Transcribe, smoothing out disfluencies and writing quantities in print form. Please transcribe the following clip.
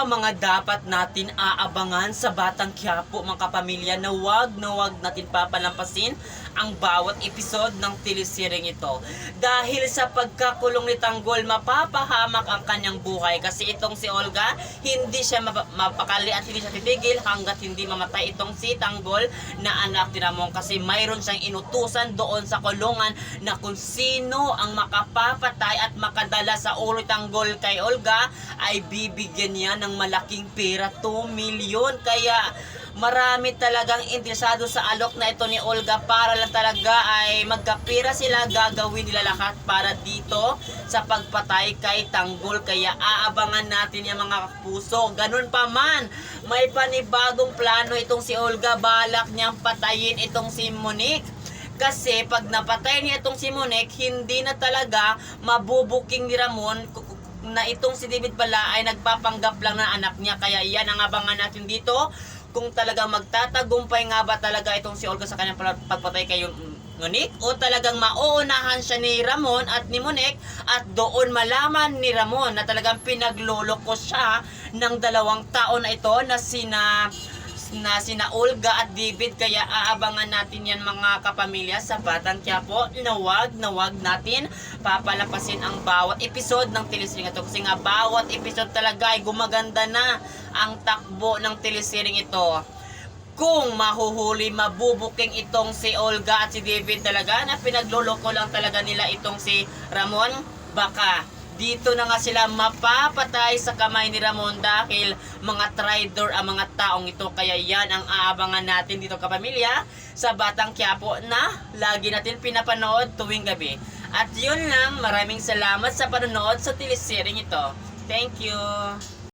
ang mga dapat natin aabangan sa Batang Quiapo, mga kapamilya, na wag natin papalampasin ang bawat episode ng teleseryeng ito. Dahil sa pagkakulong ni Tanggol, mapapahamak ang kanyang buhay kasi itong si Olga, hindi siya mapakali at hindi siya titigil hanggat hindi mamatay itong si Tanggol na anak ni Ramon, kasi mayroon siyang inutusan doon sa kulungan na kung sino ang makapapatay at makadala sa ulo Tanggol kay Olga ay bibigyan niya ng malaking pera, 2 milyon. Kaya marami talagang interesado sa alok na ito ni Olga para lang talaga ay magkapira sila. Gagawin nila lahat para dito sa pagpatay kay Tanggol. Kaya aabangan natin yung mga puso. Ganun pa man, may panibagong plano itong si Olga. Balak niyang patayin itong si Monique. Kasi pag napatay niya itong si Monique, hindi na talaga mabubuking ni Ramon na itong si David pala ay nagpapanggap lang na anak niya. Kaya yan ang abangan natin dito, kung talagang magtatagumpay nga ba talaga itong si Olga sa kanyang pagpatay kay Monique, o talagang mauunahan siya ni Ramon at ni Monique at doon malaman ni Ramon na talagang pinagloloko siya ng 2 taon na ito na sina Olga at David. Kaya aabangan natin yan, mga kapamilya, sa Batang Quiapo, na wag natin papalapasin ang bawat episode ng teleseryeng ito, kasi nga bawat episode talaga ay gumaganda na ang takbo ng teleseryeng ito. Kung mahuhuli, mabubuking itong si Olga at si David talaga na pinagloloko lang talaga nila itong si Ramon, baka dito na nga sila mapapatay sa kamay ni Ramon dahil mga traitor ang mga taong ito. Kaya yan ang aabangan natin dito, kapamilya, sa Batang Quiapo na lagi natin pinapanood tuwing gabi. At yun lang, maraming salamat sa panonood sa teleseryeng ito. Thank you!